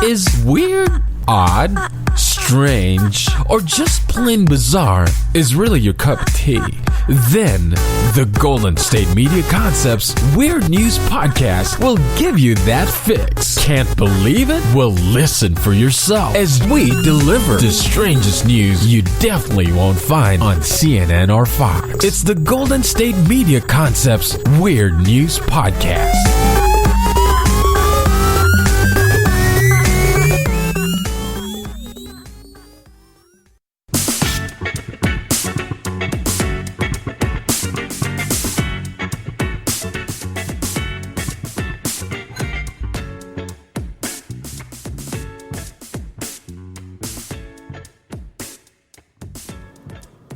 is weird, odd, strange, or just plain bizarre is really your cup of tea, then the Golden State Media Concepts Weird News Podcast will give you that fix. Can't believe it? Well, listen for yourself as we deliver the strangest news you definitely won't find on CNN or Fox. It's the Golden State Media Concepts Weird News Podcast.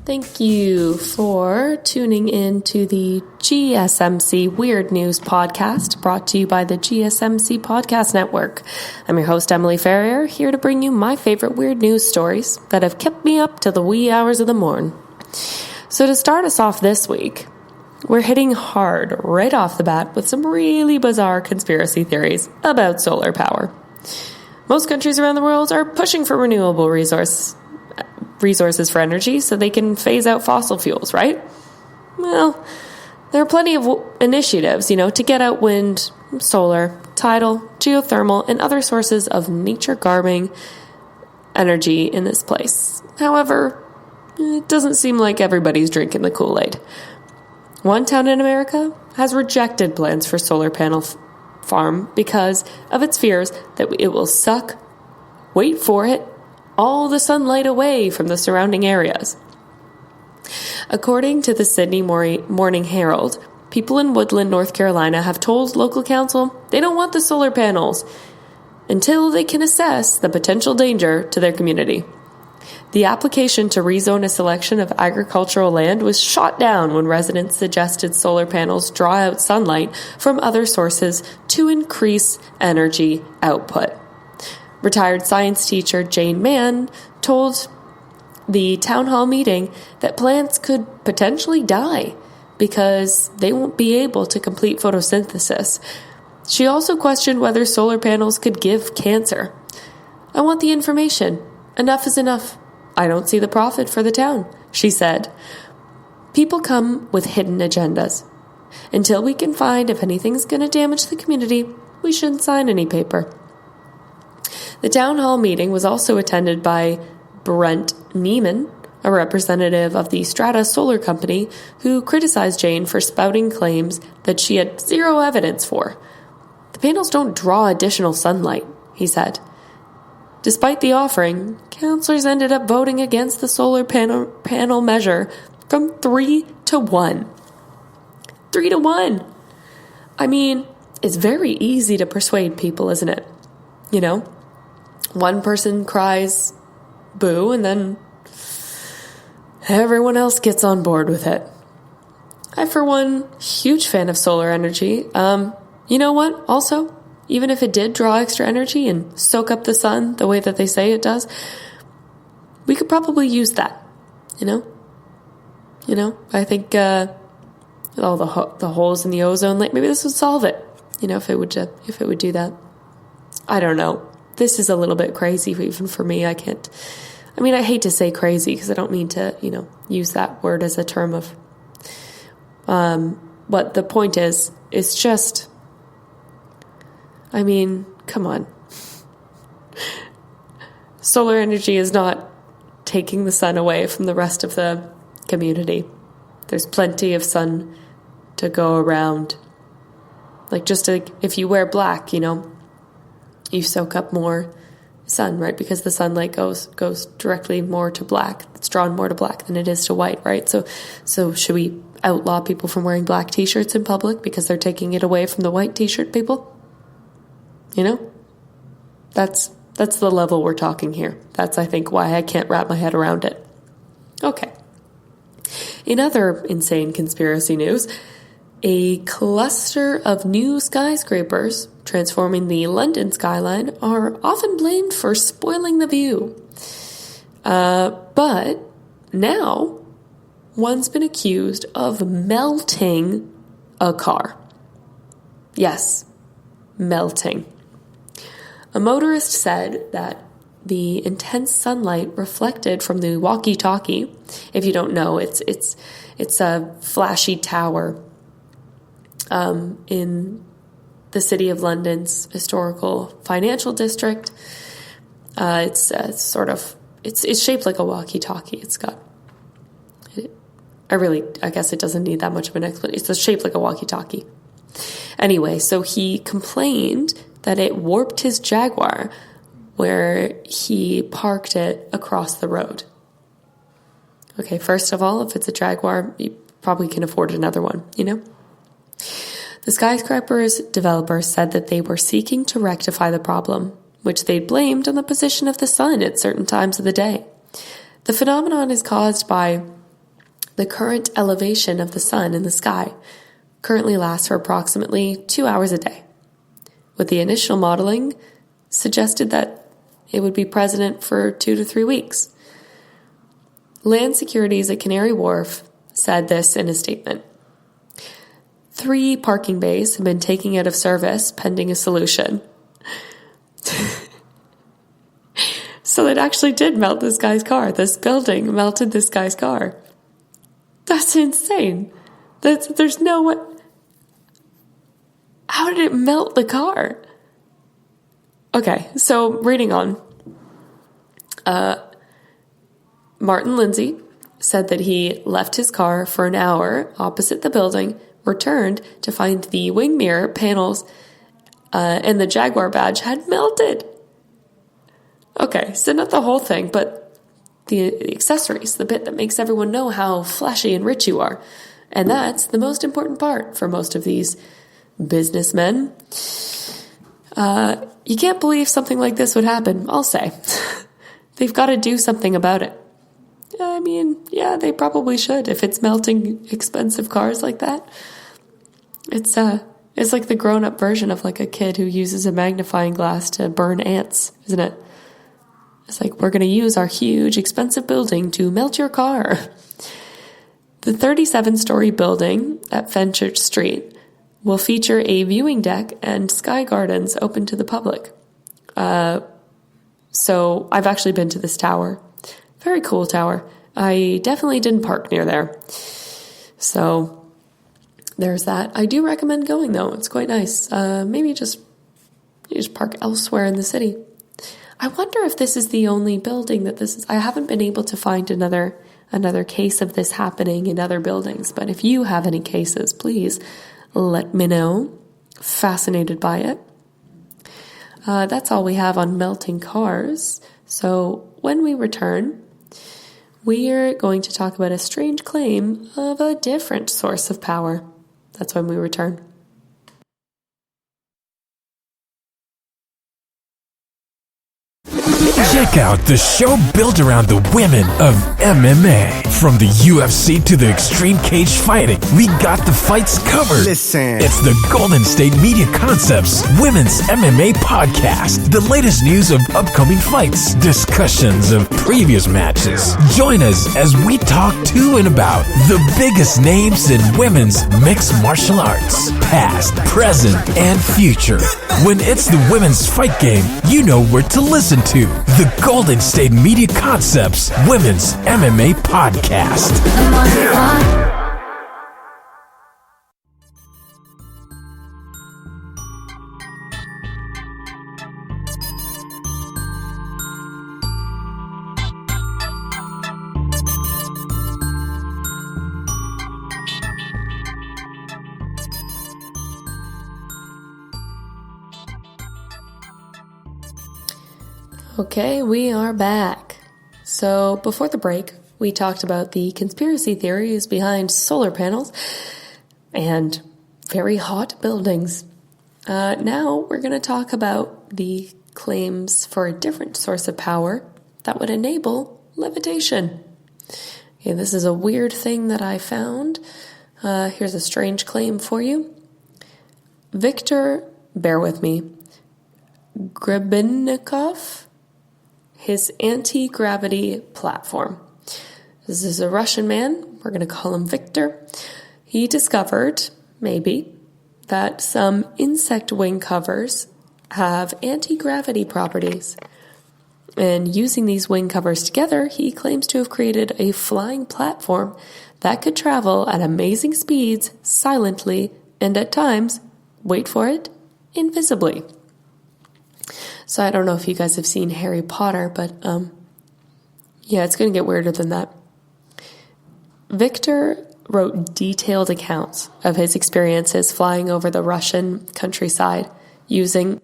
Thank you for tuning in to the GSMC Weird News Podcast, brought to you by the GSMC Podcast Network. I'm your host, Emily Ferrier, here to bring you my favorite weird news stories that have kept me up till the wee hours of the morn. So to start us off this week, we're hitting hard right off the bat with some really bizarre conspiracy theories about solar power. Most countries around the world are pushing for renewable resources for energy so they can phase out fossil fuels, right? Well, there are plenty of initiatives, to get out wind, solar, tidal, geothermal, and other sources of nature-garbing energy in this place. However, it doesn't seem like everybody's drinking the Kool-Aid. One town in America has rejected plans for solar panel farm because of its fears that it will suck, wait for it, all the sunlight away from the surrounding areas. According to the Sydney Morning Herald, people in Woodland, North Carolina have told local council they don't want the solar panels until they can assess the potential danger to their community. The application to rezone a selection of agricultural land was shot down when residents suggested solar panels draw out sunlight from other sources to increase energy output. Retired science teacher Jane Mann told the town hall meeting that plants could potentially die because they won't be able to complete photosynthesis. She also questioned whether solar panels could give cancer. "I want the information. Enough is enough. I don't see the profit for the town," she said. "People come with hidden agendas. Until we can find if anything's going to damage the community, we shouldn't sign any paper." The town hall meeting was also attended by Brent Neiman, a representative of the Strata Solar Company, who criticized Jane for spouting claims that she had zero evidence for. "The panels don't draw additional sunlight," he said. Despite the offering, councillors ended up voting against the solar panel measure from 3-1. 3-1! I mean, it's very easy to persuade people, isn't it? One person cries boo, and then everyone else gets on board with it. I, for one, huge fan of solar energy. You know what? Also, even if it did draw extra energy and soak up the sun the way that they say it does, we could probably use that, I think all the holes in the ozone, maybe this would solve it, if it would do that. I don't know. This is a little bit crazy even for me. I hate to say crazy because I don't mean to, use that word as a term of, but the point is, it's just, come on. Solar energy is not taking the sun away from the rest of the community. There's plenty of sun to go around. If you wear black, you soak up more sun, right? Because the sunlight goes directly more to black. It's drawn more to black than it is to white, right? So should we outlaw people from wearing black t-shirts in public because they're taking it away from the white t-shirt people? That's the level we're talking here. That's, I think, why I can't wrap my head around it. Okay. In other insane conspiracy news, a cluster of new skyscrapers transforming the London skyline are often blamed for spoiling the view. But now, one's been accused of melting a car. Yes, melting. A motorist said that the intense sunlight reflected from the walkie-talkie. If you don't know, it's a flashy tower in the City of London's historical financial district. It's shaped like a walkie-talkie. I guess it doesn't need that much of an explanation. It's shaped like a walkie-talkie. Anyway, so he complained that it warped his Jaguar where he parked it across the road. Okay, first of all, if it's a Jaguar, you probably can afford another one, you know? The skyscraper's developer said that they were seeking to rectify the problem, which they blamed on the position of the sun at certain times of the day. The phenomenon is caused by the current elevation of the sun in the sky, currently lasts for approximately 2 hours a day. With the initial modeling, suggested that it would be present for 2 to 3 weeks. Land Securities at Canary Wharf said this in a statement. 3 parking bays have been taken out of service pending a solution. So it actually did melt this guy's car. This building melted this guy's car. That's insane. There's no way. How did it melt the car? Okay, so reading on. Martin Lindsay said that he left his car for an hour opposite the building, returned to find the wing mirror panels and the Jaguar badge had melted. Okay, so not the whole thing, but the accessories, the bit that makes everyone know how flashy and rich you are. And that's the most important part for most of these businessmen. You can't believe something like this would happen, I'll say. They've got to do something about it. I mean, yeah, they probably should. If it's melting expensive cars like that, it's like the grown-up version of like a kid who uses a magnifying glass to burn ants, isn't it? It's like, we're going to use our huge, expensive building to melt your car. The 37-story building at Fenchurch Street will feature a viewing deck and sky gardens open to the public. So I've actually been to this tower. Very cool tower. I definitely didn't park near there. So there's that. I do recommend going, though. It's quite nice. Maybe you just park elsewhere in the city. I wonder if this is the only building that this is. I haven't been able to find another case of this happening in other buildings. But if you have any cases, please let me know. Fascinated by it. That's all we have on melting cars. So when we return, we're going to talk about a strange claim of a different source of power. That's when we return. Check out the show built around the women of MMA. From the UFC to the extreme cage fighting, we got the fights covered. Listen. It's the Golden State Media Concepts Women's MMA Podcast. The latest news of upcoming fights, discussions of previous matches. Join us as we talk to and about the biggest names in women's mixed martial arts, past, present, and future. When it's the women's fight game, you know where to listen to. The Golden State Media Concepts Women's MMA Podcast. Okay, we are back. So before the break, we talked about the conspiracy theories behind solar panels and very hot buildings. Now we're going to talk about the claims for a different source of power that would enable levitation. Okay, this is a weird thing that I found. Here's a strange claim for you. Viktor, bear with me, Grebennikov, his anti-gravity platform. This is a Russian man. We're going to call him Viktor. He discovered, maybe, that some insect wing covers have anti-gravity properties. And using these wing covers together, he claims to have created a flying platform that could travel at amazing speeds silently and at times, wait for it, invisibly. So I don't know if you guys have seen Harry Potter, but yeah, it's going to get weirder than that. Victor wrote detailed accounts of his experiences flying over the Russian countryside using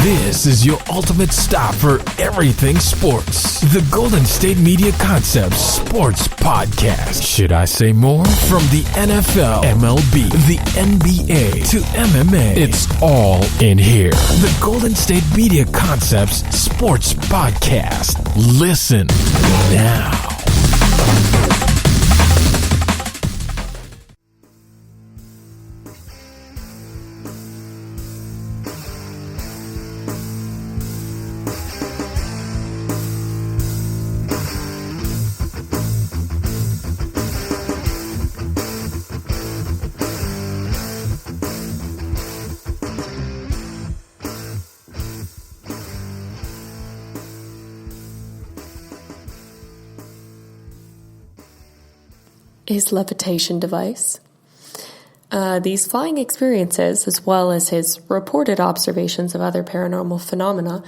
This is your ultimate stop for everything sports. The Golden State Media Concepts Sports Podcast. Should I say more? From the NFL, MLB, the NBA to MMA, it's all in here. The Golden State Media Concepts Sports Podcast. Listen now. his levitation device. These flying experiences, as well as his reported observations of other paranormal phenomena,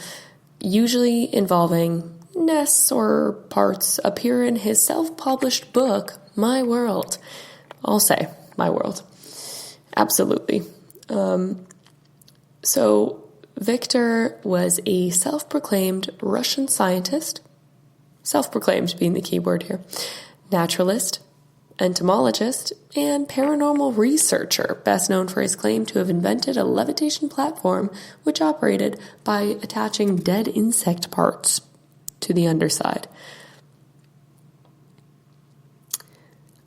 usually involving nests or parts, appear in his self-published book, My World. I'll say, My World. Absolutely. So, Victor was a self-proclaimed Russian scientist, self-proclaimed being the key word here, naturalist, entomologist, and paranormal researcher, best known for his claim to have invented a levitation platform which operated by attaching dead insect parts to the underside.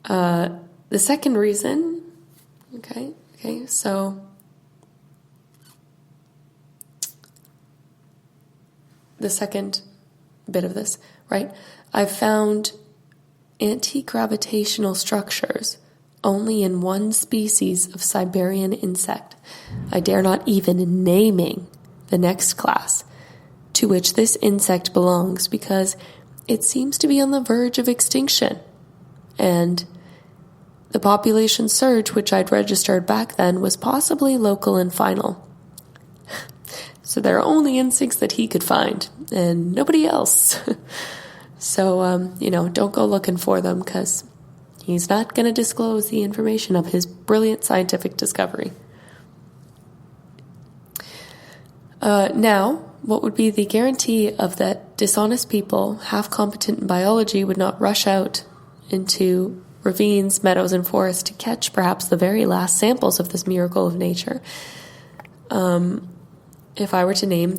The second reason, so the second bit of this, right? I've found anti-gravitational structures only in one species of Siberian insect. I dare not even naming the next class to which this insect belongs because it seems to be on the verge of extinction. And the population surge which I'd registered back then was possibly local and final. So there are only insects that he could find and nobody else. So, don't go looking for them because he's not going to disclose the information of his brilliant scientific discovery. Now, what would be the guarantee of that dishonest people, half competent in biology, would not rush out into ravines, meadows, and forests to catch perhaps the very last samples of this miracle of nature? If I were to name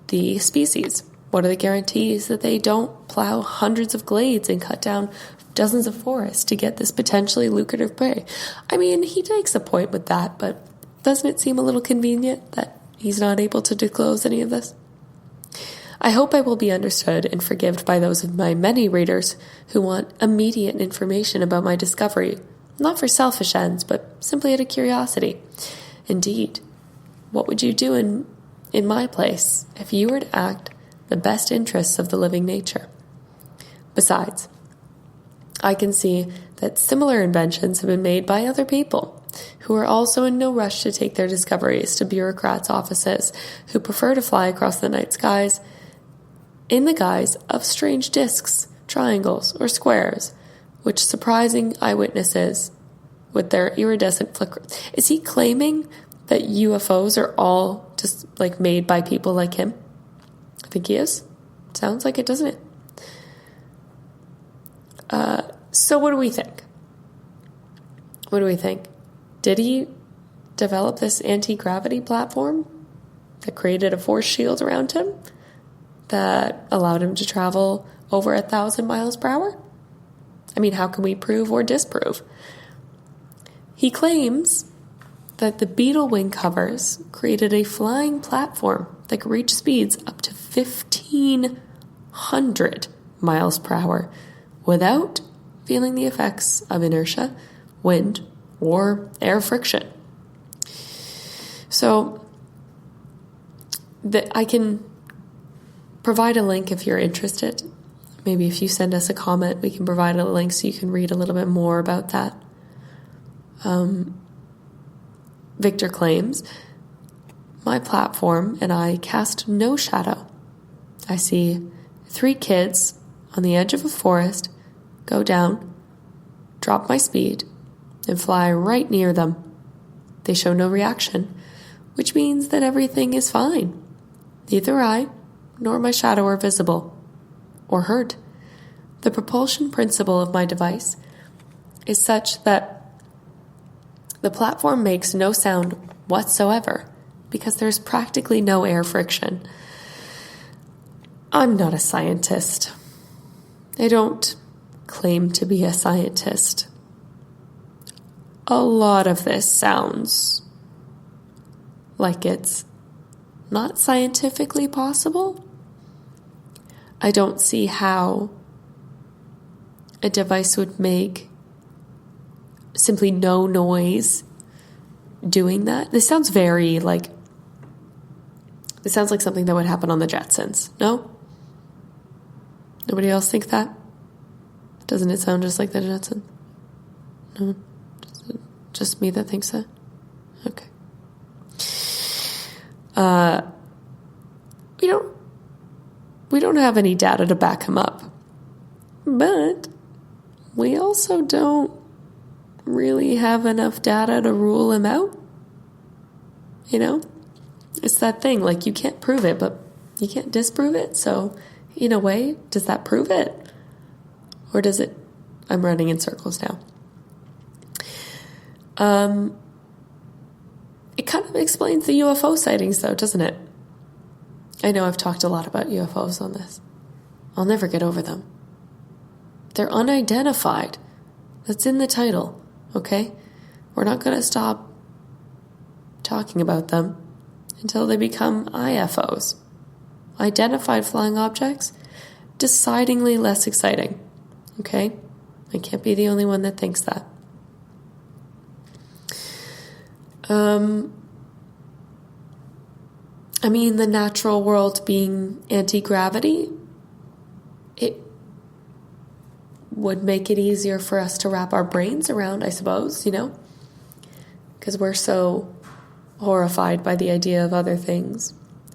the species, what are the guarantees that they don't plow hundreds of glades and cut down dozens of forests to get this potentially lucrative prey? I mean, he takes a point with that, but doesn't it seem a little convenient that he's not able to disclose any of this? I hope I will be understood and forgiven by those of my many readers who want immediate information about my discovery, not for selfish ends, but simply out of curiosity. Indeed, what would you do in my place if you were to act the best interests of the living nature? Besides, I can see that similar inventions have been made by other people who are also in no rush to take their discoveries to bureaucrats' offices who prefer to fly across the night skies in the guise of strange discs, triangles, or squares, which surprising eyewitnesses with their iridescent flicker. Is he claiming that UFOs are all just made by people like him? I think he is. Sounds like it, doesn't it? So what do we think? What do we think? Did he develop this anti-gravity platform that created a force shield around him that allowed him to travel over 1,000 miles per hour? I mean, how can we prove or disprove? He claims that the beetle wing covers created a flying platform that could reach speeds up to 1,500 miles per hour without feeling the effects of inertia, wind, or air friction. So I can provide a link if you're interested. Maybe if you send us a comment, we can provide a link so you can read a little bit more about that. Victor claims, my platform and I cast no shadow. I see 3 kids on the edge of a forest go down, drop my speed, and fly right near them. They show no reaction, which means that everything is fine. Neither I nor my shadow are visible or heard. The propulsion principle of my device is such that the platform makes no sound whatsoever because there's practically no air friction. I'm not a scientist. I don't claim to be a scientist. A lot of this sounds like it's not scientifically possible. I don't see how a device would make simply no noise doing that. This sounds like something that would happen on the Jetsons. No? Nobody else think that? Doesn't it sound just like the Jetsons? No? Just me that thinks that? Okay. We don't have any data to back him up. But we also don't really have enough data to rule him out. You know? It's that thing, like you can't prove it, but you can't disprove it. So, in a way, does that prove it? Or does it? I'm running in circles now. It kind of explains the UFO sightings, though, doesn't it? I know I've talked a lot about UFOs on this. I'll never get over them. They're unidentified. That's in the title, okay? We're not going to stop talking about them until they become IFOs. Identified flying objects, decidedly less exciting, okay? I can't be the only one that thinks that. The natural world being anti-gravity, it would make it easier for us to wrap our brains around, I suppose, because we're so horrified by the idea of other things.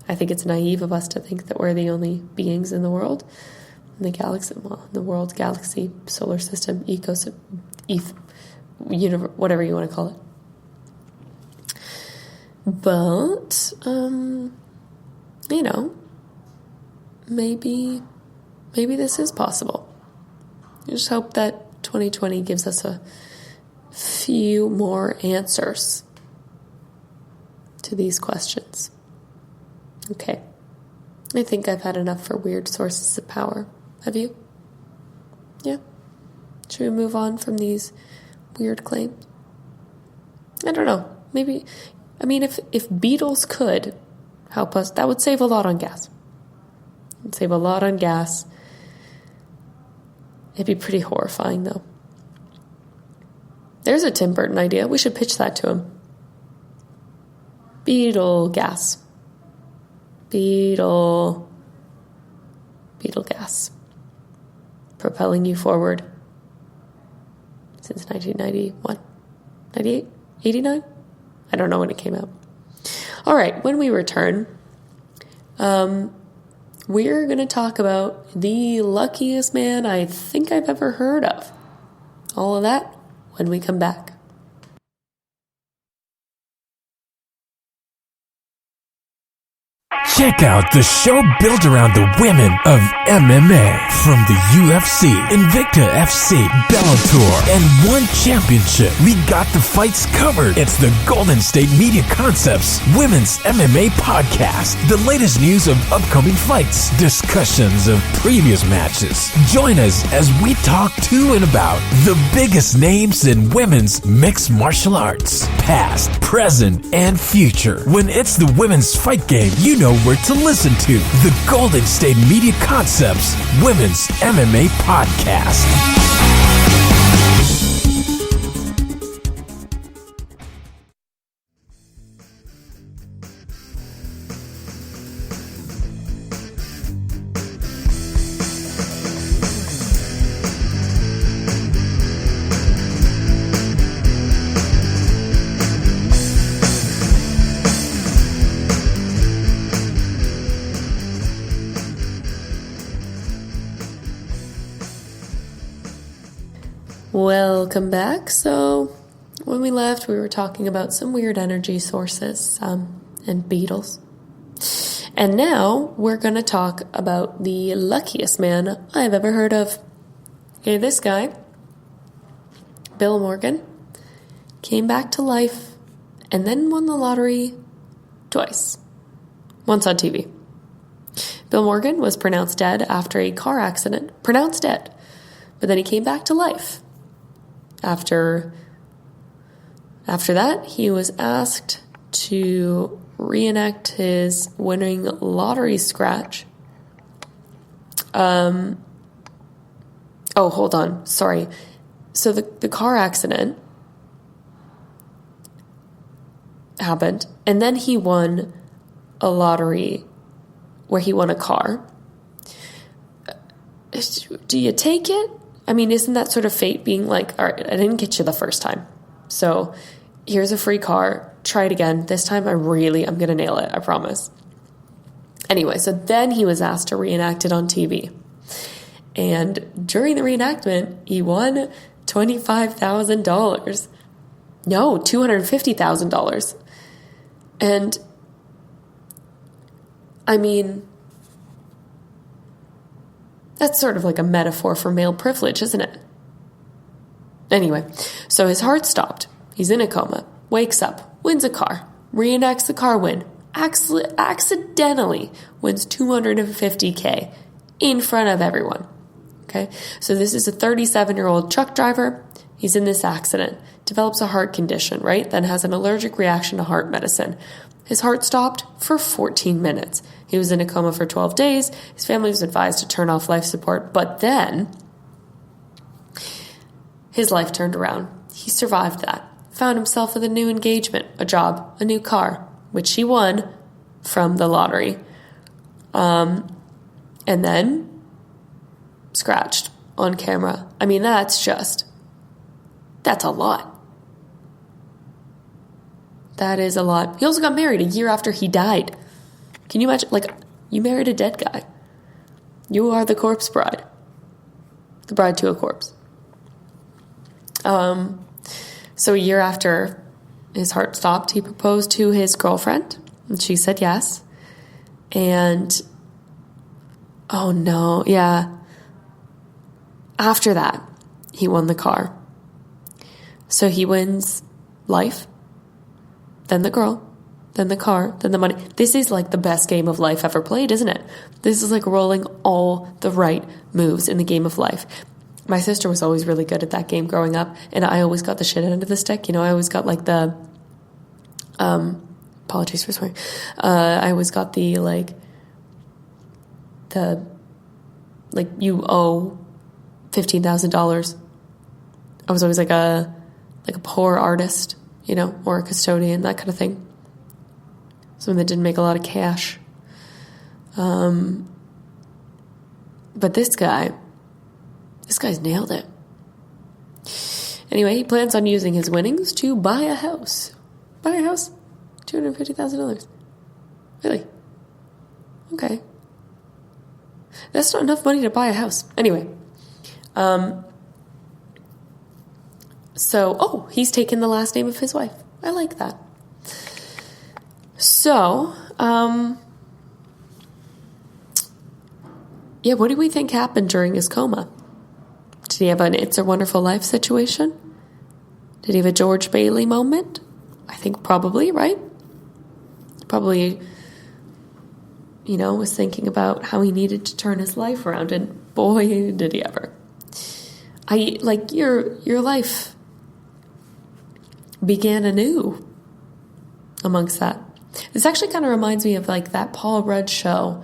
I think it's naive of us to think that we're the only beings in the world, in the galaxy, the world, galaxy, solar system, ecosystem, universe, whatever you want to call it. But, maybe this is possible. I just hope that 2020 gives us a few more answers to these questions. Okay. I think I've had enough for weird sources of power. Have you? Yeah? Should we move on from these weird claims? I don't know. Maybe... if beetles could help us, that would save a lot on gas. It'd save a lot on gas. It'd be pretty horrifying, though. There's a Tim Burton idea. We should pitch that to him. Beetle gas. Beetle gas. Propelling you forward since 1991? 98? 89? I don't know when it came out. All right, when we return, we're going to talk about the luckiest man I think I've ever heard of. All of that when we come back. Check out the show built around the women of MMA. From the UFC, Invicta FC, Bellator, and one championship. We got the fights covered. It's the Golden State Media Concepts Women's MMA Podcast. The latest news of upcoming fights, discussions of previous matches. Join us as we talk to and about the biggest names in women's mixed martial arts. Past, present, and future. When it's the women's fight game, you know where to listen to. The Golden State Media Concepts Women's MMA Podcast. Welcome back. So, when we left, we were talking about some weird energy sources and beetles. And now we're going to talk about the luckiest man I've ever heard of. Okay, this guy, Bill Morgan, came back to life and then won the lottery twice. Once on TV. Bill Morgan was pronounced dead after a car accident. Pronounced dead. But then he came back to life. After that, he was asked to reenact his winning lottery scratch. Oh, hold on. Sorry. So the car accident happened, and then he won a lottery where he won a car. Do you take it? I mean, isn't that sort of fate being like, all right, I didn't get you the first time, so here's a free car. Try it again. This time I'm going to nail it. I promise. Anyway, so then he was asked to reenact it on TV. And during the reenactment, he won $25,000. No, $250,000. And I mean, that's sort of like a metaphor for male privilege, isn't it? Anyway, so his heart stopped. He's in a coma, wakes up, wins a car, reenacts the car win, accidentally wins $250K in front of everyone. Okay, so this is a 37-year-old truck driver. He's in this accident, develops a heart condition, right? Then has an allergic reaction to heart medicine. His heart stopped for 14 minutes. He was in a coma for 12 days. His family was advised to turn off life support, but then his life turned around. He survived that, found himself with a new engagement, a job, a new car, which he won from the lottery. And then scratched on camera. I mean, that's a lot. That is a lot. He also got married a year after he died. Can you imagine? Like, you married a dead guy. You are the corpse bride. The bride to a corpse. So a year after his heart stopped, he proposed to his girlfriend, and she said yes. And, oh no, yeah. After that, he won the car. So he wins life, then the girl, then the car, then the money. This is like the best game of life ever played, isn't it? This is like rolling all the right moves in the game of life. My sister was always really good at that game growing up, and I always got the shit end of the stick. You know, I always got like the, apologies for swearing. I always got the, you owe $15,000. I was always like a poor artist, you know, or a custodian, that kind of thing. Someone that didn't make a lot of cash. But this guy's nailed it. Anyway, he plans on using his winnings to buy a house. Buy a house? $250,000. Really? Okay. That's not enough money to buy a house. Anyway. So, he's taken the last name of his wife. I like that. So, what do we think happened during his coma? Did he have an It's a Wonderful Life situation? Did he have a George Bailey moment? I think probably, right? Probably, was thinking about how he needed to turn his life around, and boy, did he ever. Your life began anew amongst that. This actually kind of reminds me of that Paul Rudd show.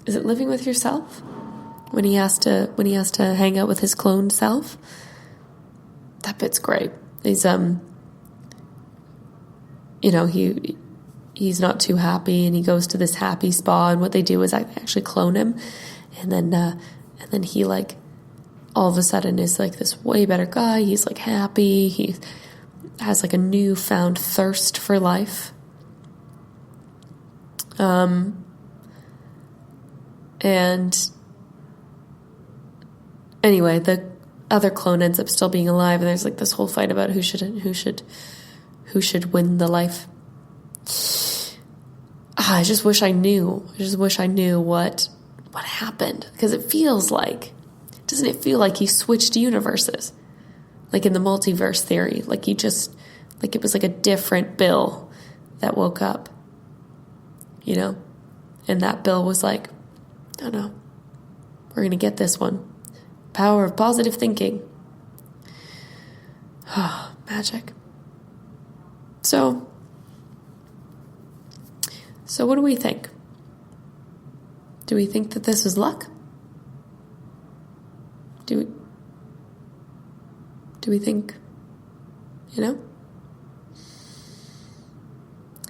Is it Living with Yourself? When he has to hang out with his cloned self. That bit's great. He's he's not too happy, and he goes to this happy spa, and what they do is actually clone him, and then he all of a sudden is this way better guy. He's happy. He has a newfound thirst for life. And Anyway, the other clone ends up still being alive, and there's like this whole fight about who should win the life. I just wish I knew. I just wish I knew what happened, because doesn't it feel like he switched universes, like in the multiverse theory, like it was like a different Bill that woke up, and that Bill was like, no, we're gonna get this one. Power of positive thinking. Oh, magic. So what do we think? Do we think that this was luck? Do we think,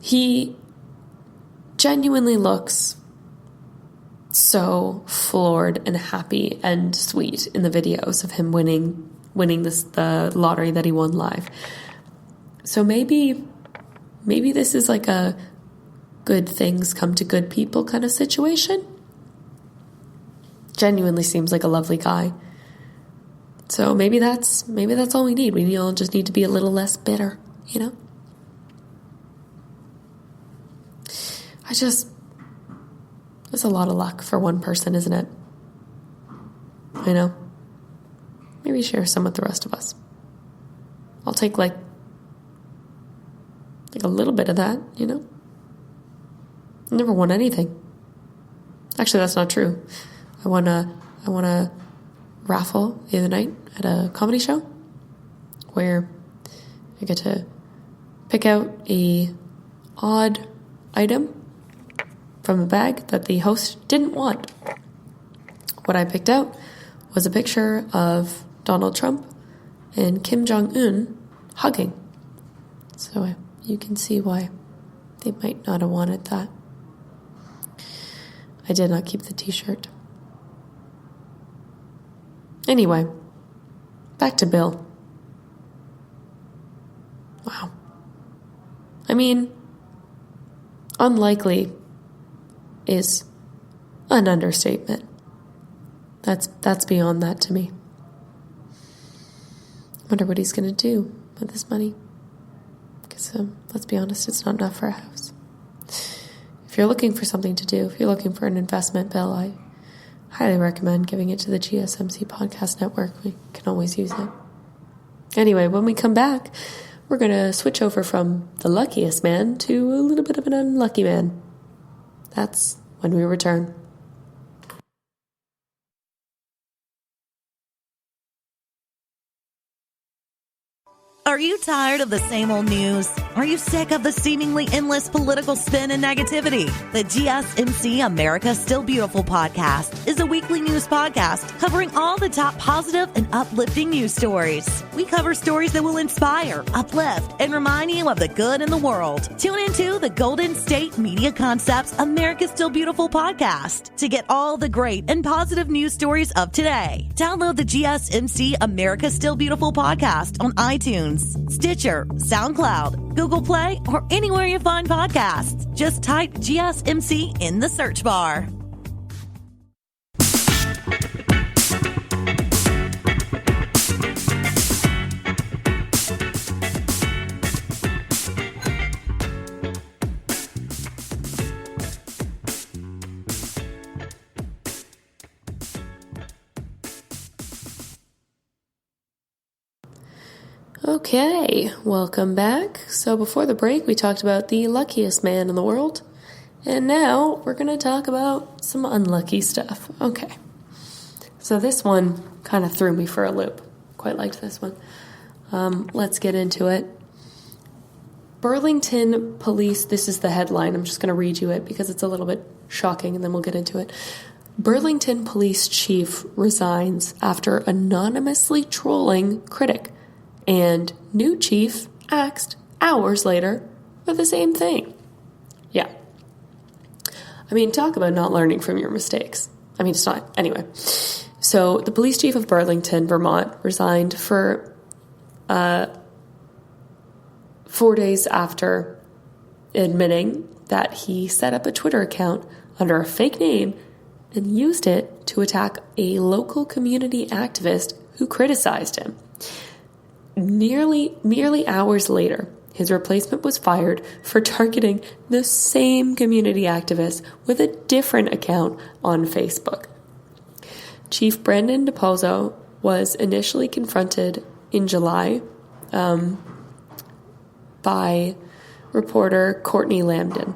He genuinely looks so floored and happy and sweet in the videos of him winning the lottery that he won live. So maybe this is like a good things come to good people kind of situation. Genuinely seems like a lovely guy. So maybe that's all we need. We all just need to be a little less bitter, It's a lot of luck for one person, isn't it? I know. Maybe share some with the rest of us. I'll take like a little bit of that, I never won anything. Actually, that's not true. I won a raffle the other night at a comedy show where I get to pick out a odd item from a bag that the host didn't want. What I picked out was a picture of Donald Trump and Kim Jong-un hugging. So you can see why they might not have wanted that. I did not keep the t-shirt. Anyway, back to Bill. Wow. I mean, unlikely is an understatement. That's beyond that to me. I wonder what he's going to do with this money. Because let's be honest, it's not enough for a house. If you're looking for something to do, if you're looking for an investment, Bill, I highly recommend giving it to the GSMC podcast network. We can always use it. Anyway, when we come back, we're going to switch over from the luckiest man to a little bit of an unlucky man. That's when we return. Are you tired of the same old news? Are you sick of the seemingly endless political spin and negativity? The GSMC America Still Beautiful podcast is a weekly news podcast covering all the top positive and uplifting news stories. We cover stories that will inspire, uplift, and remind you of the good in the world. Tune into the Golden State Media Concepts America Still Beautiful podcast to get all the great and positive news stories of today. Download the GSMC America Still Beautiful podcast on iTunes, Stitcher, SoundCloud, Google Play, or anywhere you find podcasts. Just type GSMC in the search bar. Okay, welcome back. So before the break, we talked about the luckiest man in the world. And now we're going to talk about some unlucky stuff. Okay. So this one kind of threw me for a loop. Quite liked this one. Let's get into it. Burlington police, this is the headline. I'm just going to read you it because it's a little bit shocking, and then we'll get into it. Burlington police chief resigns after anonymously trolling critic. And new chief axed hours later for the same thing. Yeah. I mean, talk about not learning from your mistakes. I mean, it's not. Anyway. So the police chief of Burlington, Vermont, resigned for 4 days after admitting that he set up a Twitter account under a fake name and used it to attack a local community activist who criticized him. Merely hours later, his replacement was fired for targeting the same community activist with a different account on Facebook. Chief Brandon DePozo was initially confronted in July by reporter Courtney Lambden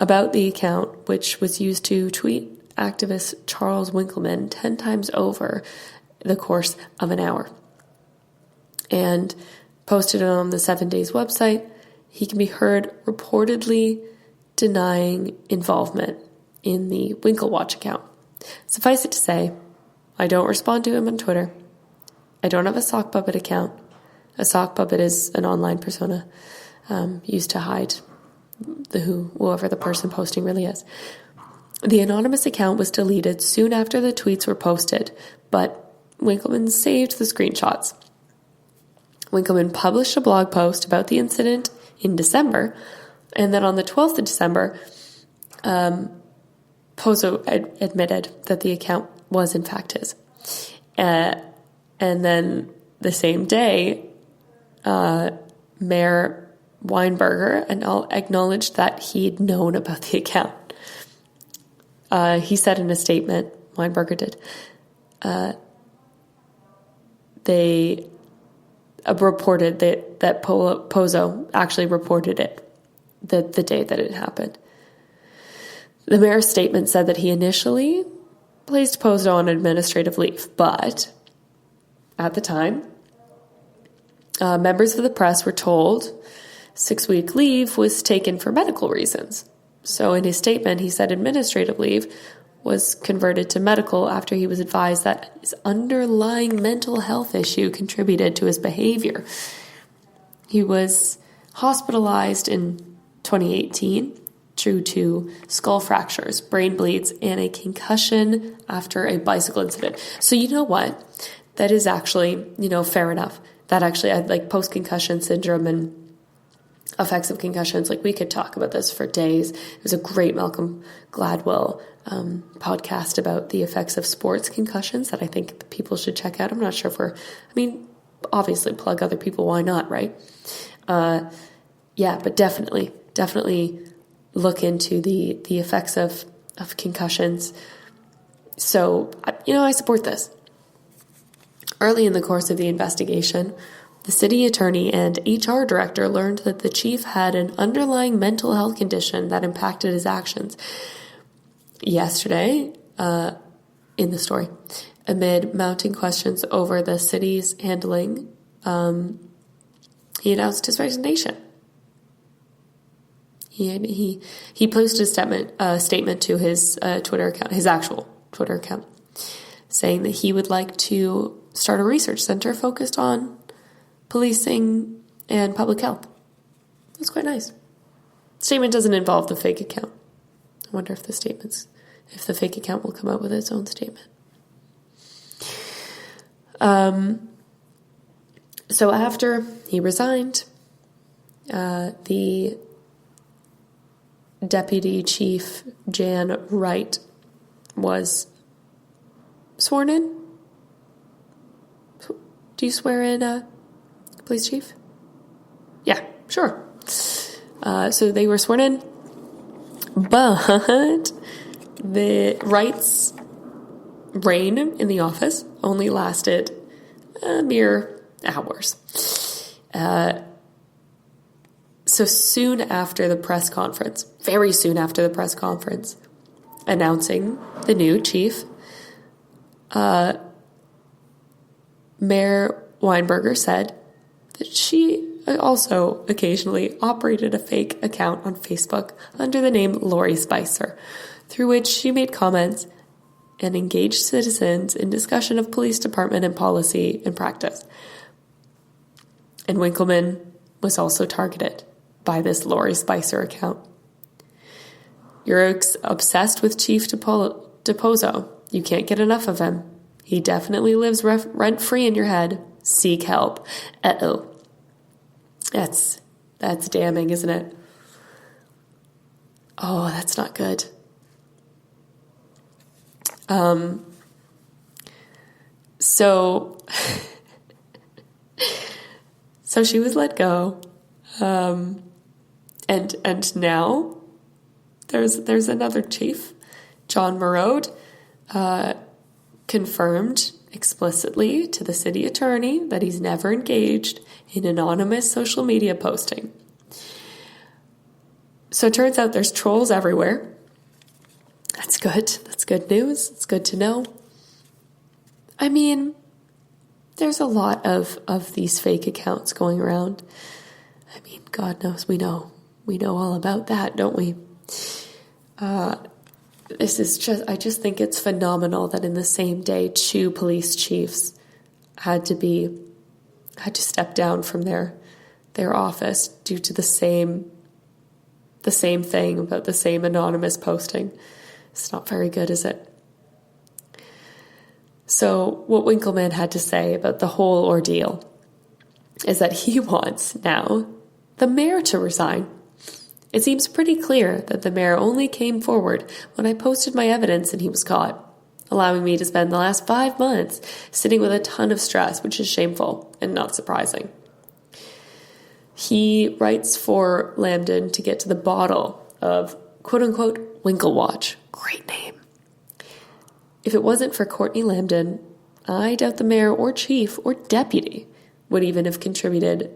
about the account, which was used to tweet activist Charles Winkleman 10 times over the course of an hour, and posted it on the 7 Days website. He can be heard reportedly denying involvement in the Winklewatch account. Suffice it to say, I don't respond to him on Twitter. I don't have a sock puppet account. A sock puppet is an online persona used to hide whoever the person posting really is. The anonymous account was deleted soon after the tweets were posted, but Winkleman saved the screenshots. Winkleman published a blog post about the incident in December, and then on the 12th of December, Pozo admitted that the account was in fact his. And then the same day, Mayor Weinberger acknowledged that he'd known about the account. He said in a statement, Weinberger did, they reported that Pozo actually reported it the day that it happened. The mayor's statement said that he initially placed Pozo on administrative leave, but at the time, members of the press were told 6-week leave was taken for medical reasons. So in his statement, he said administrative leave was converted to medical after he was advised that his underlying mental health issue contributed to his behavior. He was hospitalized in 2018 due to skull fractures, brain bleeds, and a concussion after a bicycle incident. So you know what? That is actually, fair enough. That actually, like post-concussion syndrome and effects of concussions, like we could talk about this for days. It was a great Malcolm Gladwell podcast about the effects of sports concussions that I think people should check out. I'm not sure if obviously plug other people, why not, right? But definitely look into the effects of concussions. So, I support this. Early in the course of the investigation, the city attorney and HR director learned that the chief had an underlying mental health condition that impacted his actions. Yesterday, in the story, amid mounting questions over the city's handling, he announced his resignation. He posted a statement to his Twitter account, his actual Twitter account, saying that he would like to start a research center focused on policing and public health. That's quite nice. Statement doesn't involve the fake account. I wonder if the fake account will come out with its own statement. So after he resigned, the Deputy Chief Jan Wright was sworn in. Do you swear in, Police Chief? Yeah, sure. So they were sworn in, but the Wright's reign in the office only lasted a mere hours. So soon after the press conference, very soon after the press conference, announcing the new chief, Mayor Weinberger said that she also occasionally operated a fake account on Facebook under the name Lori Spicer, through which she made comments and engaged citizens in discussion of police department and policy and practice. And Winkleman was also targeted by this Lori Spicer account. You're obsessed with Chief DePozo. You can't get enough of him. He definitely lives rent-free in your head. Seek help. Uh-oh. That's damning, isn't it? Oh, that's not good. So she was let go. And now there's another chief, John Morode, confirmed explicitly to the city attorney that he's never engaged in anonymous social media posting. So it turns out there's trolls everywhere. That's good. That's good news. It's good to know. I mean, there's a lot of these fake accounts going around. I mean, God knows we know all about that, don't we? This is just, I just think it's phenomenal that in the same day, 2 police chiefs had to step down from their office due to the same thing about the same anonymous posting. It's not very good, is it? So what Winkleman had to say about the whole ordeal is that he wants now the mayor to resign. It seems pretty clear that the mayor only came forward when I posted my evidence and he was caught, allowing me to spend the last 5 months sitting with a ton of stress, which is shameful and not surprising. He writes for Lambden to get to the bottom of quote-unquote Winklewatch. Great name. If it wasn't for Courtney Lambden, I doubt the mayor or chief or deputy would even have even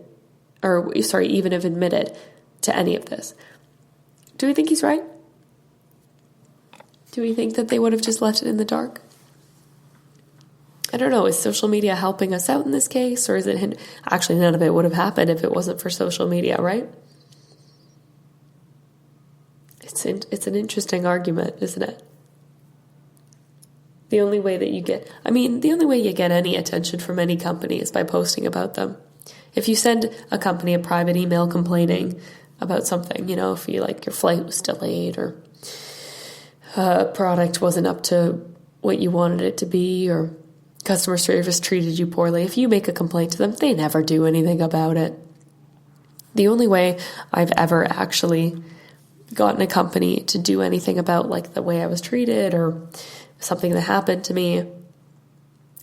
have admitted to any of this. Do we think he's right? Do we think that they would have just left it in the dark? I don't know. Is social media helping us out in this case? Or is it... Actually, none of it would have happened if it wasn't for social media, right? It's an interesting argument, isn't it? The only way you get any attention from any company is by posting about them. If you send a company a private email complaining about something, if you your flight was delayed or a product wasn't up to what you wanted it to be or customer service treated you poorly, if you make a complaint to them, they never do anything about it. The only way I've ever actually gotten a company to do anything about the way I was treated or something that happened to me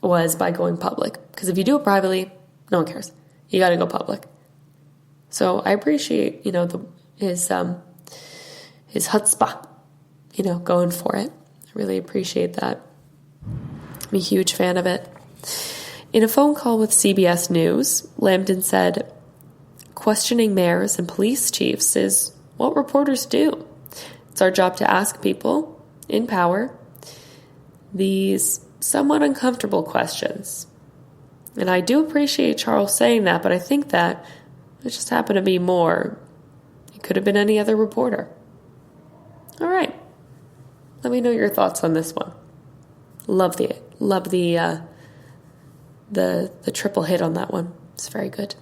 was by going public. Because if you do it privately, no one cares. You got to go public. So I appreciate, his chutzpah, going for it. I really appreciate that. I'm a huge fan of it. In a phone call with CBS News, Lambden said, questioning mayors and police chiefs is what reporters do. It's our job to ask people in power these somewhat uncomfortable questions. And I do appreciate Charles saying that, but I think that it just happened to be more. It could have been any other reporter. All right. Let me know your thoughts on this one. Love the triple hit on that one. It's very good.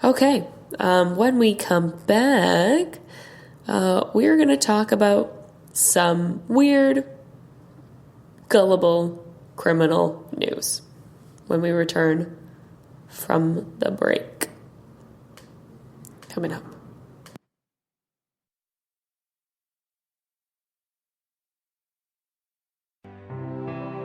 Okay. When we come back, we're going to talk about some weird, gullible criminal news when we return from the break. Coming up.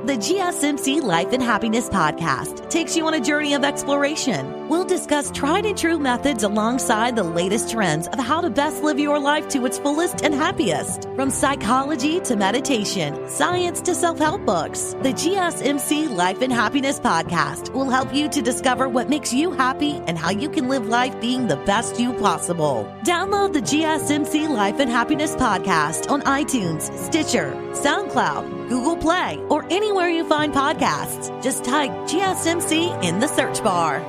The GSMC Life and Happiness podcast takes you on a journey of exploration. We'll discuss tried and true methods alongside the latest trends of how to best live your life to its fullest and happiest. From psychology to meditation, science to self-help books, the GSMC Life and Happiness podcast will help you to discover what makes you happy and how you can live life being the best you possible. Download the GSMC Life and Happiness podcast on iTunes, Stitcher, SoundCloud, Google Play, or anywhere you find podcasts. Just type GSMC in the search bar.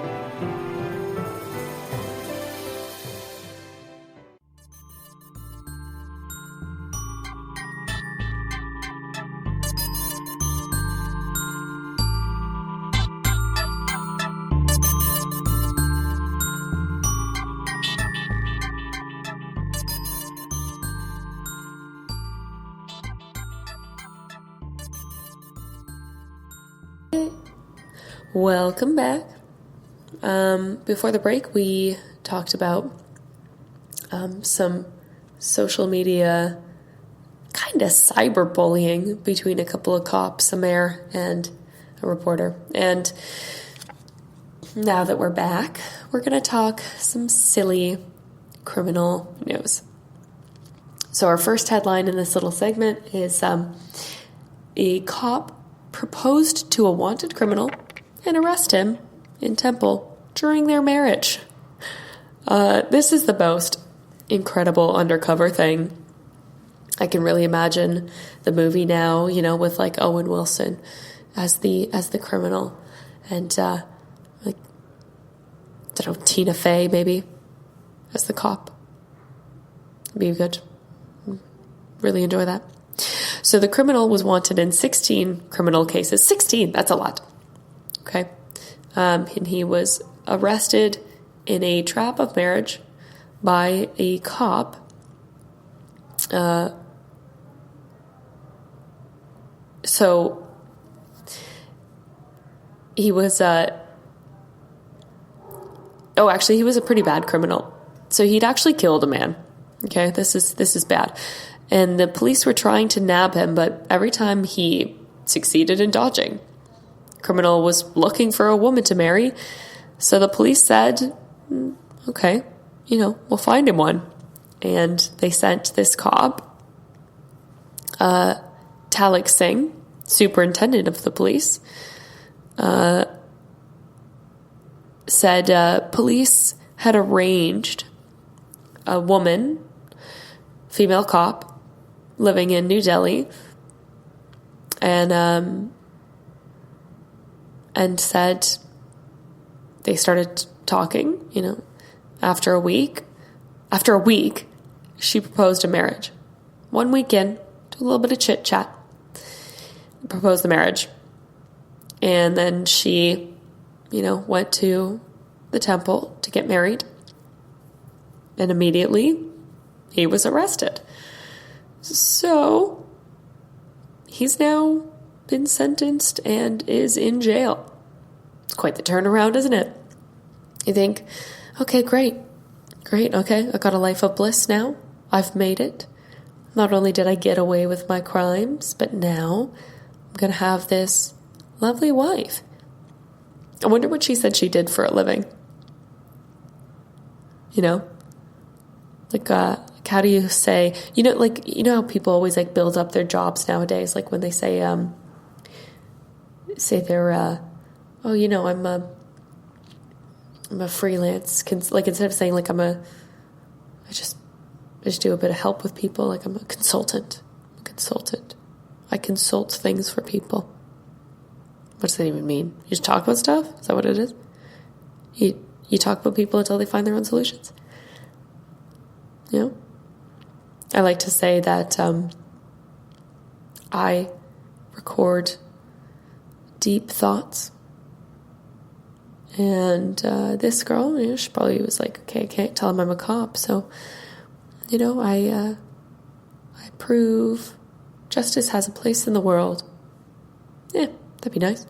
Welcome back. Before the break, we talked about some social media kind kind of cyberbullying between a couple of cops, a mayor and a reporter. And now that we're back, we're going to talk some silly criminal news. So our first headline in this little segment is a cop proposed to a wanted criminal and arrest him in Temple during their marriage. This is the most incredible undercover thing. I can really imagine the movie now, with like Owen Wilson as the criminal, and like, I don't know, Tina Fey maybe as the cop. Be good. Really enjoy that. So the criminal was wanted in 16 criminal cases. 16, that's a lot. Okay. And he was arrested in a trap of marriage by a cop. So he was, he was a pretty bad criminal. So he'd actually killed a man. Okay, this is bad. And the police were trying to nab him, but every time he succeeded in dodging. Criminal was looking for a woman to marry. So the police said, okay, we'll find him one. And they sent this cop, Talik Singh, superintendent of the police, said police had arranged a woman, female cop, living in New Delhi, and said they started talking, after a week, she proposed a marriage. 1 week in, do a little bit of chit chat, proposed the marriage. And then she, went to the temple to get married. And immediately he was arrested. So he's now been sentenced and is in jail. It's quite the turnaround, isn't it? You think, okay, great, okay, I got a life of bliss now. I've made it. Not only did I get away with my crimes, but now I'm going to have this lovely wife. I wonder what she said she did for a living. Like, how do you say, how people always like build up their jobs nowadays? Like when they say they're, I'm a freelance, like instead of saying like I just do a bit of help with people, like I'm a consultant. I consult things for people. What does that even mean? You just talk about stuff? Is that what it is? You talk about people until they find their own solutions? I like to say that I record deep thoughts. And this girl, she probably was like, okay, I can't tell him I'm a cop. So, I prove justice has a place in the world. Yeah, that'd be nice.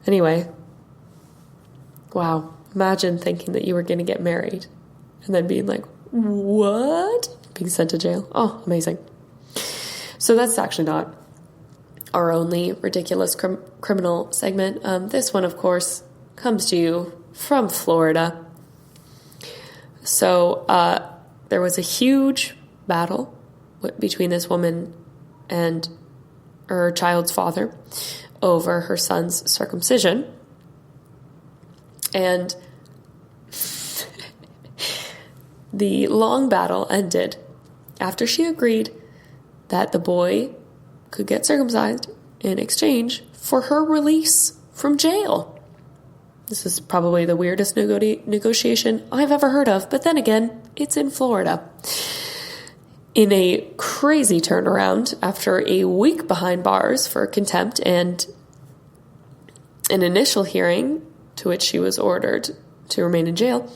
Anyway, wow. Imagine thinking that you were going to get married and then being like, what? Being sent to jail. Oh, amazing. So that's actually not our only ridiculous criminal segment. This one, of course, comes to you from Florida. So there was a huge battle between this woman and her child's father over her son's circumcision. And the long battle ended after she agreed that the boy could get circumcised in exchange for her release from jail. This is probably the weirdest negotiation I've ever heard of, but then again, it's in Florida. In a crazy turnaround, after a week behind bars for contempt and an initial hearing to which she was ordered to remain in jail,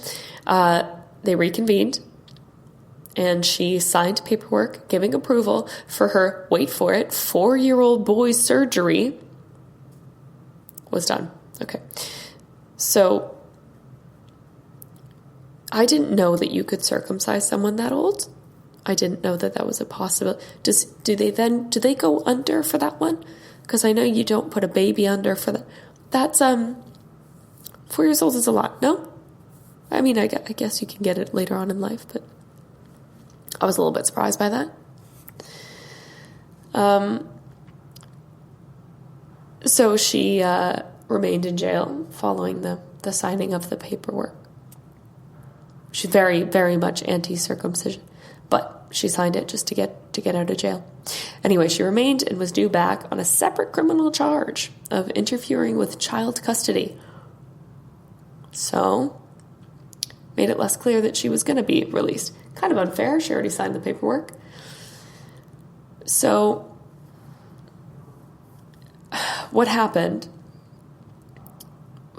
they reconvened, and she signed paperwork giving approval for her, wait for it, 4-year-old boy's surgery was done. Okay. So I didn't know that you could circumcise someone that old. I didn't know that was a possibility. Do they go under for that one? Because I know you don't put a baby under for that. That's 4 years old is a lot. No, I mean I guess you can get it later on in life, but I was a little bit surprised by that. So she remained in jail following the signing of the paperwork. She's very, very much anti-circumcision, but she signed it just to get out of jail. Anyway, she remained and was due back on a separate criminal charge of interfering with child custody. So, made it less clear that she was going to be released. Kind of unfair. She already signed the paperwork. So, what happened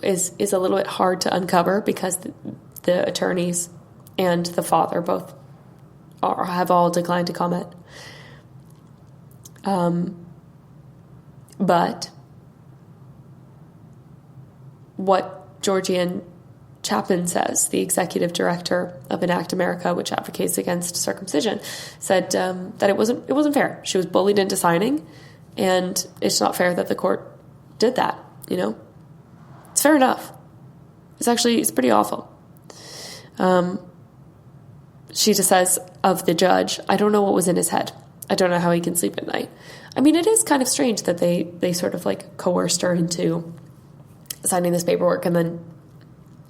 is a little bit hard to uncover because the attorneys and the father both have all declined to comment. But what Georgianne Chapman says, the executive director of Enact America, which advocates against circumcision, said that it wasn't fair. She was bullied into signing, and it's not fair that the court did that. It's fair enough. It's pretty awful. She just says of the judge, I don't know what was in his head. I don't know how he can sleep at night. I mean, it is kind of strange that they sort of like coerced her into signing this paperwork and then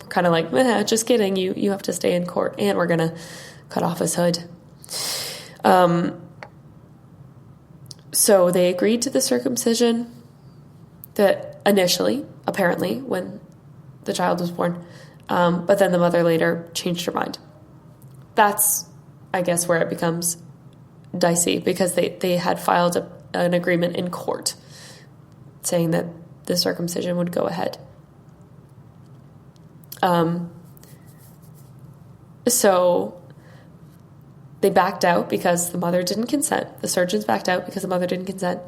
kind of like, just kidding, you have to stay in court and we're going to cut off his hood. So they agreed to the circumcision that initially, apparently, when the child was born, but then the mother later changed her mind. That's, I guess, where it becomes dicey because they had filed an agreement in court saying that the circumcision would go ahead. So they backed out because the mother didn't consent. The surgeons backed out because the mother didn't consent.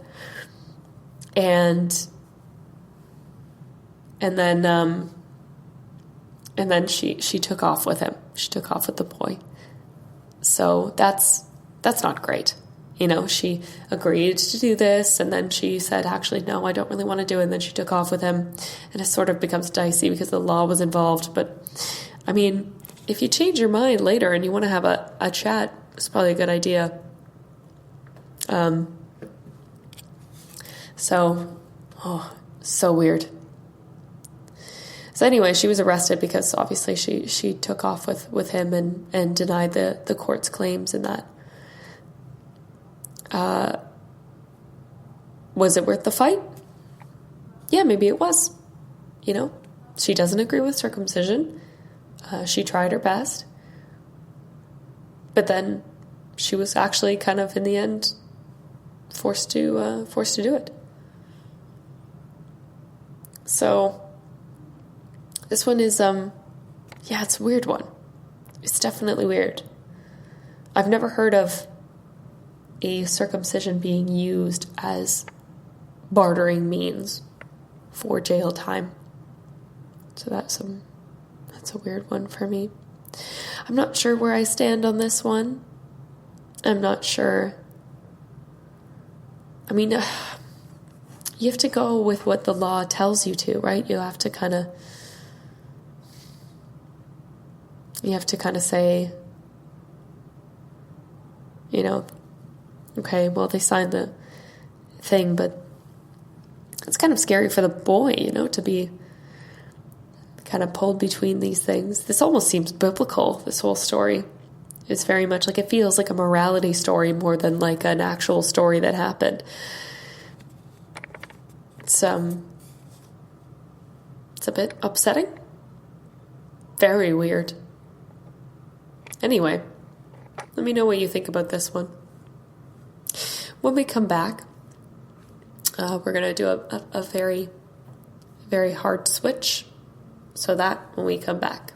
And then she took off with him. She took off with the boy. So that's not great. She agreed to do this, and then she said, actually, no, I don't really want to do it, and then she took off with him, and it sort of becomes dicey because the law was involved. But, I mean, if you change your mind later and you want to have a chat, it's probably a good idea. So weird. So anyway, she was arrested because obviously she took off with him and denied the court's claims in that. Was it worth the fight? Yeah, maybe it was. She doesn't agree with circumcision. She tried her best. But then she was actually kind of, in the end, forced to do it. So this one is, it's a weird one. It's definitely weird. I've never heard of a circumcision being used as bartering means for jail time. So that's a weird one for me. I'm not sure where I stand on this one. I'm not sure. I mean, you have to go with what the law tells you to, right? You have to kind of say, okay, well, they signed the thing, but it's kind of scary for the boy, to be kind of pulled between these things. This almost seems biblical, this whole story. It's very much like, it feels like a morality story more than like an actual story that happened. It's a bit upsetting. Very weird. Anyway, let me know what you think about this one. When we come back, we're going to do a very, very hard switch. So that when we come back.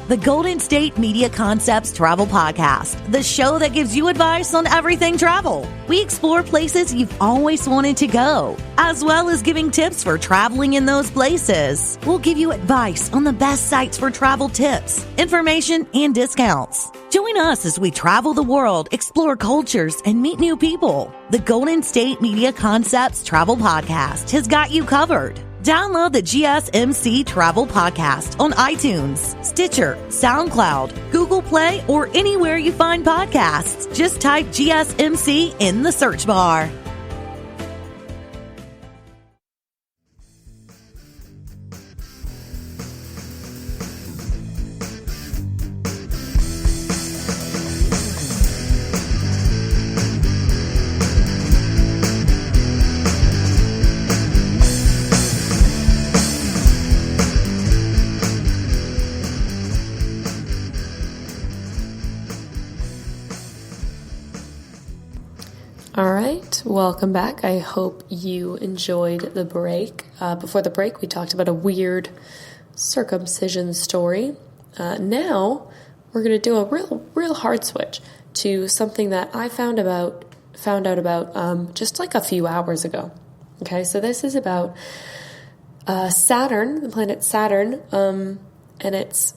the Golden State Media Concepts Travel Podcast, the show that gives you advice on everything travel. We explore places you've always wanted to go, as well as giving tips for traveling in those places. We'll give you advice on the best sites for travel tips, information, and discounts. Join us as we travel the world, explore cultures, and meet new people. The Golden State Media Concepts Travel Podcast has got you covered. Download the GSMC Travel Podcast on iTunes, Stitcher, SoundCloud, Google Play, or anywhere you find podcasts. Just type GSMC in the search bar. All right, welcome back. I hope you enjoyed the break. Before the break, we talked about a weird circumcision story. Now, we're going to do a real hard switch to something that I found out about just like a few hours ago. Okay, so this is about Saturn, the planet Saturn, and its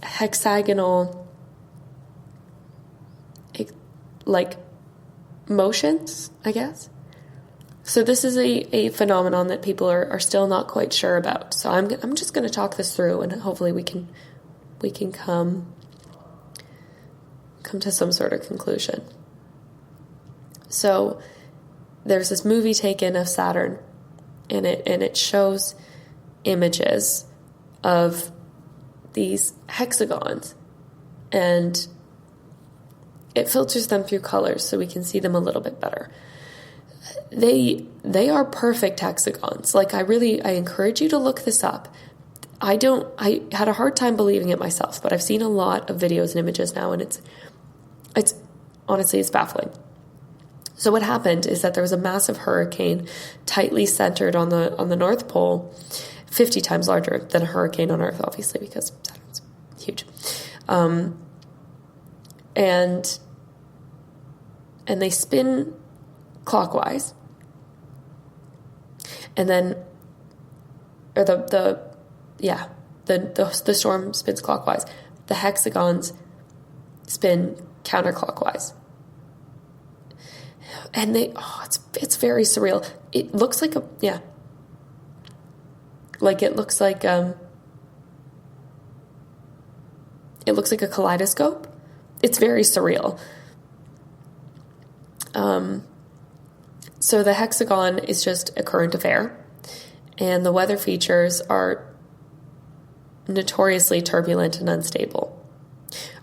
hexagonal like motions, I guess. So this is a phenomenon that people are still not quite sure about. So I'm just going to talk this through, and hopefully we can come to some sort of conclusion. So there's this movie taken of Saturn, and it shows images of these hexagons, and it filters them through colors so we can see them a little bit better. They are perfect hexagons. Like I encourage you to look this up. I had a hard time believing it myself, but I've seen a lot of videos and images now, and it's honestly, it's baffling. So what happened is that there was a massive hurricane tightly centered on the North Pole, 50 times larger than a hurricane on Earth, obviously, because Saturn's huge. And they spin clockwise, and then, or the storm spins clockwise. The hexagons spin counterclockwise, and it's very surreal. It looks like it looks like a kaleidoscope. It's very surreal. So the hexagon is just a current of air, and the weather features are notoriously turbulent and unstable.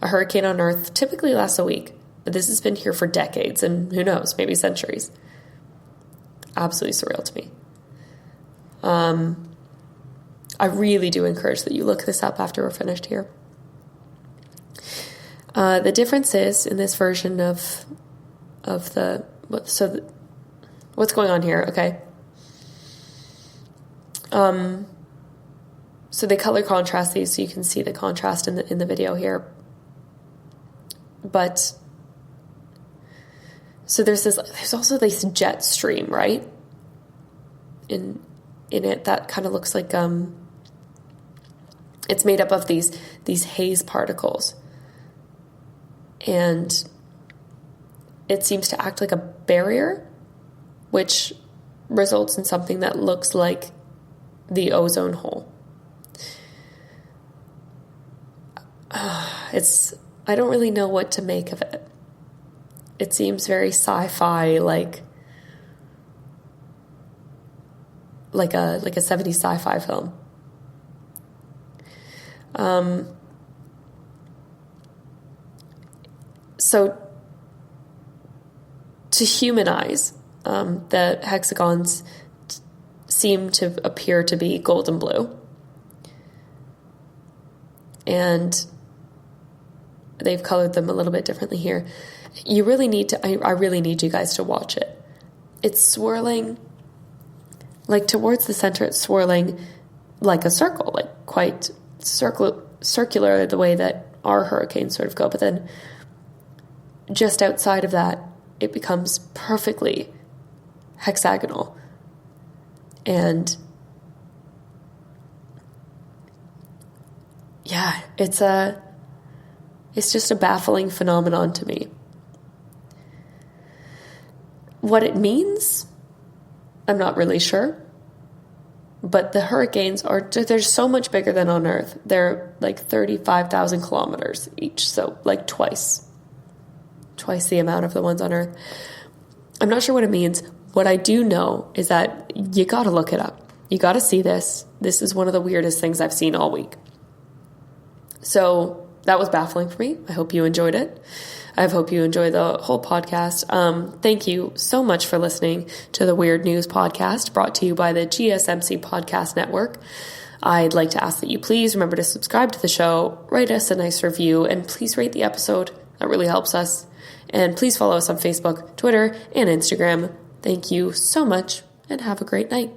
A hurricane on Earth typically lasts a week, but this has been here for decades, and who knows, maybe centuries. Absolutely surreal to me. I really do encourage that you look this up after we're finished here. The difference is in this version of what's going on here, okay? So they color contrast these so you can see the contrast in the video here. But so there's also this jet stream, right? In it that kind of looks like it's made up of these haze particles. And it seems to act like a barrier, which results in something that looks like the ozone hole. I don't really know what to make of it. It seems very sci-fi, like a 70s sci-fi film. So to humanize, the hexagons seem to appear to be golden blue. And they've colored them a little bit differently here. You really need to, I really need you guys to watch it. It's swirling, like towards the center, it's swirling like a circle, like quite circular the way that our hurricanes sort of go, but then just outside of that, it becomes perfectly hexagonal. And yeah, it's just a baffling phenomenon to me. What it means, I'm not really sure. But the hurricanes they're so much bigger than on Earth. They're like 35,000 kilometers each, so like twice the amount of the ones on Earth. I'm not sure what it means. What I do know is that you got to look it up. You got to see this. This is one of the weirdest things I've seen all week. So that was baffling for me. I hope you enjoyed it. I hope you enjoy the whole podcast. Thank you so much for listening to the Weird News Podcast, brought to you by the GSMC Podcast Network. I'd like to ask that you please remember to subscribe to the show, write us a nice review, and please rate the episode. That really helps us. And please follow us on Facebook, Twitter, and Instagram. Thank you so much, and have a great night.